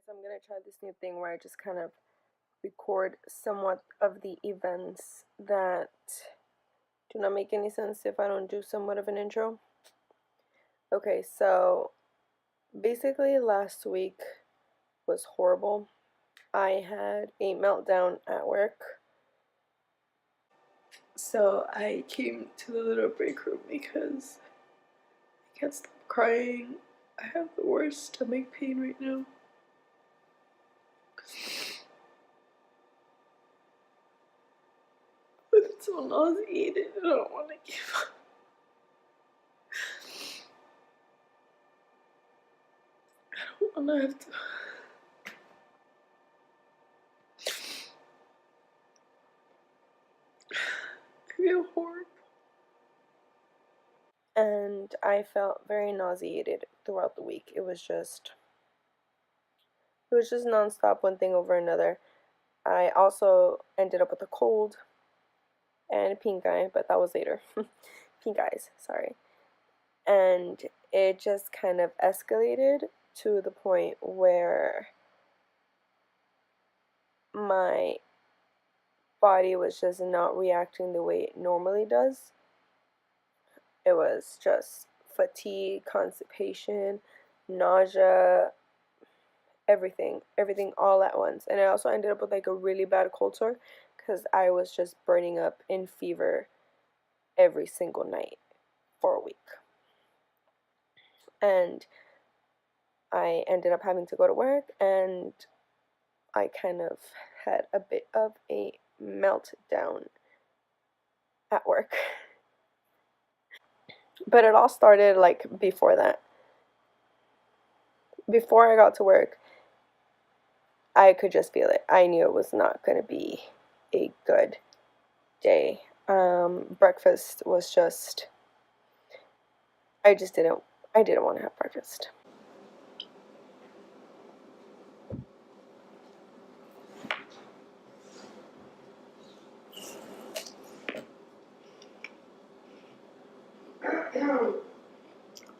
I'm gonna try this new thing where I just kind of record somewhat of the events that do not make any sense if I don't do somewhat of an intro. Okay, so basically last week was horrible. I had a meltdown at work. So I came to the little break room because I can't stop crying. I have the worst stomach pain right now. But it's so nauseated, I don't want to give up. I don't want to have to. I feel horrible. And I felt very nauseated throughout the week. It was just nonstop, one thing over another. I also ended up with a cold and pink eye, but that was later. Pink eyes, sorry. And it just kind of escalated to the point where my body was just not reacting the way it normally does. It was just fatigue, constipation, nausea, everything all at once. And I also ended up with like a really bad cold sore because I was just burning up in fever every single night for a week. And I ended up having to go to work, and I kind of had a bit of a meltdown at work. But it all started like before that. Before I got to work, I could just feel it. I knew it was not going to be a good day. Breakfast was just, I didn't want to have breakfast. I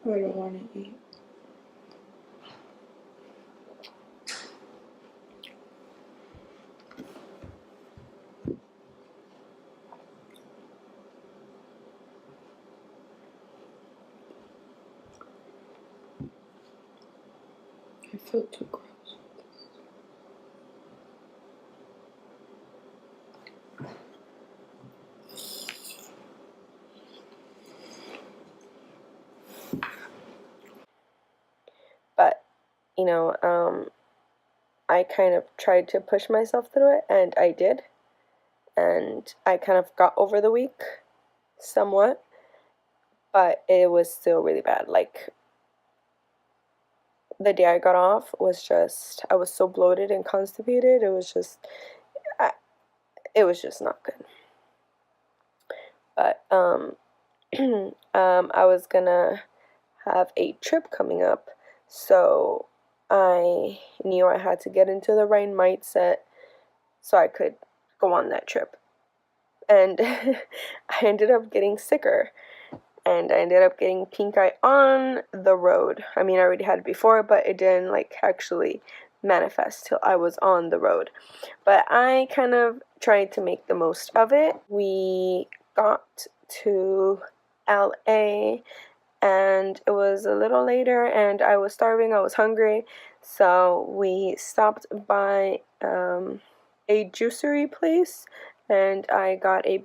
don't want to eat. I feel too gross. But, I kind of tried to push myself through it, and I did. And I kind of got over the week somewhat, but it was still really bad. Like, the day I got off was just, I was so bloated and constipated. It was just not good. But, I was gonna have a trip coming up, so I knew I had to get into the right mindset so I could go on that trip. And I ended up getting sicker, and I ended up getting pink eye on the road. I mean, I already had it before, but it didn't like actually manifest till I was on the road. But I kind of tried to make the most of it. We got to LA, and it was a little later, and I was starving, I was hungry, so we stopped by a juicery place, and I got a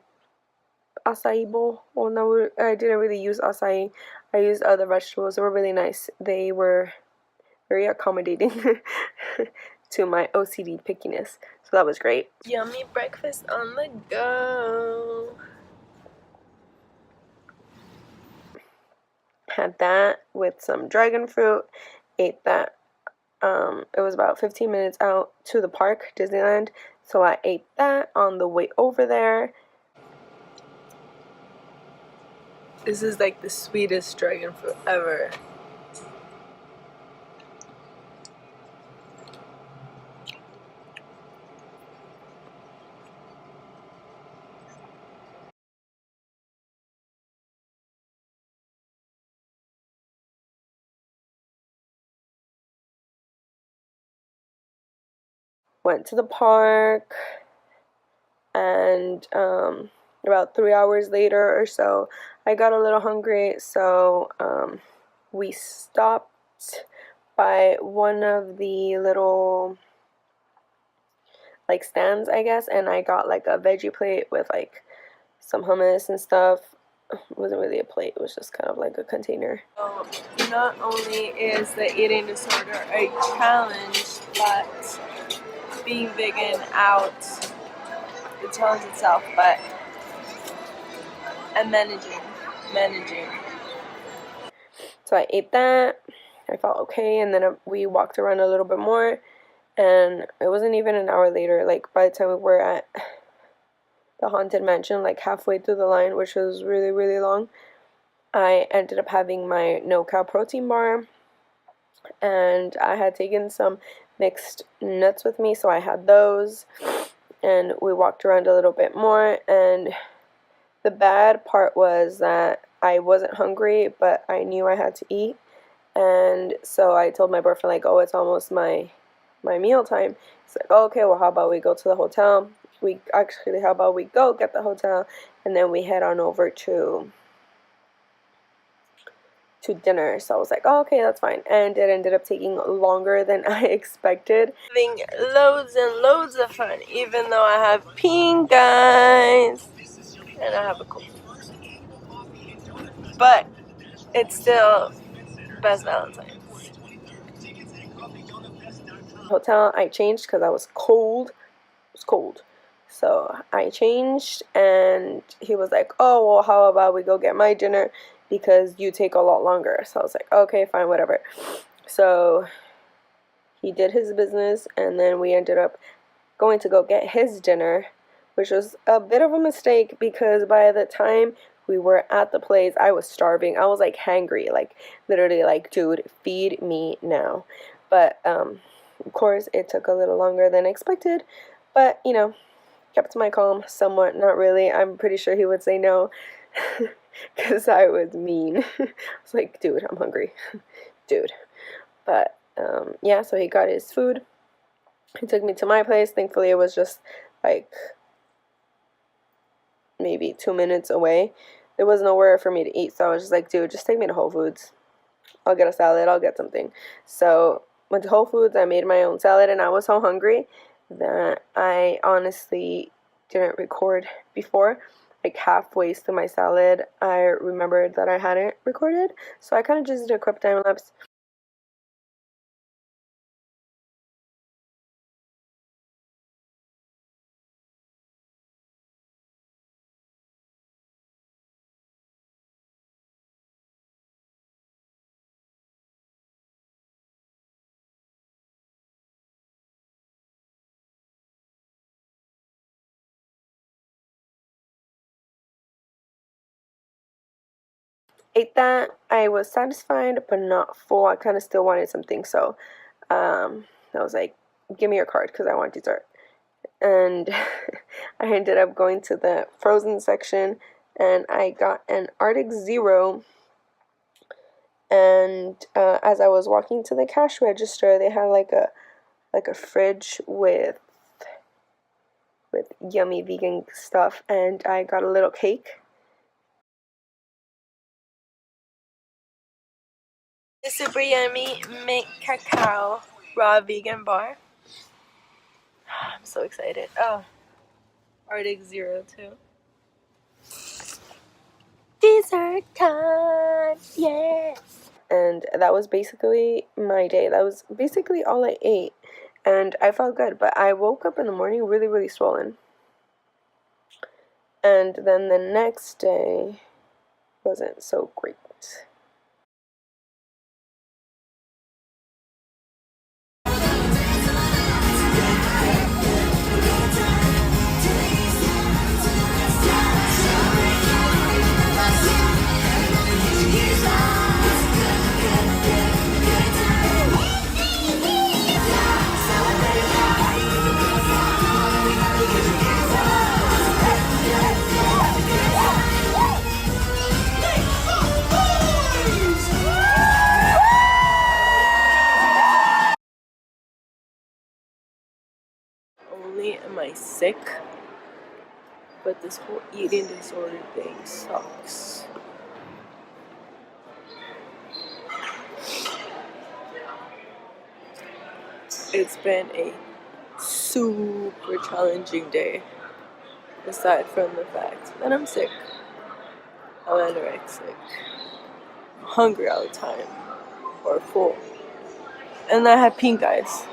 acai bowl. Well, no, I didn't really use acai. I used other vegetables. They were really nice. They were very accommodating to my OCD pickiness, so that was great. Yummy breakfast on the go. Had that with some dragon fruit. Ate that. It was about 15 minutes out to the park, Disneyland. So I ate that on the way over there. This is like the sweetest dragon fruit ever. went to the park, and about 3 hours later or so, I got a little hungry, so we stopped by one of the little like stands, I guess, and I got like a veggie plate with like some hummus and stuff. It wasn't really a plate, it was just kind of like a container. So not only is the eating disorder a challenge, but being vegan out, the challenge itself, but I'm managing. So I ate that, I felt okay, and then we walked around a little bit more, and it wasn't even an hour later, like by the time we were at the Haunted Mansion, like halfway through the line, which was really, really long, I ended up having my no-cal protein bar, and I had taken some mixed nuts with me, so I had those, and we walked around a little bit more, and the bad part was that I wasn't hungry, but I knew I had to eat, and so I told my boyfriend, like, oh, it's almost my meal time. He's like, oh, okay, well, how about we go to the hotel? How about we go get the hotel, and then we head on over to dinner. So I was like, oh, okay, that's fine. And it ended up taking longer than I expected. Having loads and loads of fun, even though I have pink eyes and I have a cold. But it's still best Valentine's. Hotel, I changed because I was cold. It was cold. So I changed, and he was like, oh, well, how about we go get my dinner because you take a lot longer. So I was like, okay, fine, whatever. So he did his business, and then we ended up going to go get his dinner, which was a bit of a mistake because by the time we were at the place, I was starving. I was like hangry, like literally like, dude, feed me now. But of course, it took a little longer than expected, but you know, kept my calm somewhat. Not really. I'm pretty sure he would say no because I was mean. I was like, dude, I'm hungry. Dude. But yeah, so he got his food. He took me to my place. Thankfully, it was just like maybe 2 minutes away. There was nowhere for me to eat, so I was just like, dude, just take me to Whole Foods. I'll get a salad. I'll get something. So went to Whole Foods. I made my own salad, and I was so hungry that I honestly didn't record before. Like halfway through my salad, I remembered that I hadn't recorded, so I kind of just did a quick time lapse. Ate that. I was satisfied, but not full. I kind of still wanted something, so I was like, give me your card because I want dessert. And I ended up going to the frozen section, and I got an Arctic Zero. And as I was walking to the cash register, they had like a fridge with yummy vegan stuff, and I got a little cake. The super yummy mint cacao raw vegan bar. I'm so excited. Oh, Arctic Zero too. Dessert time, yeah. And that was basically my day. That was basically all I ate, and I felt good. But I woke up in the morning really, really swollen. And then the next day wasn't so great. I sick? But this whole eating disorder thing sucks. It's been a super challenging day, aside from the fact that I'm sick. I'm anorexic. I'm hungry all the time, or full. And I have pink eyes.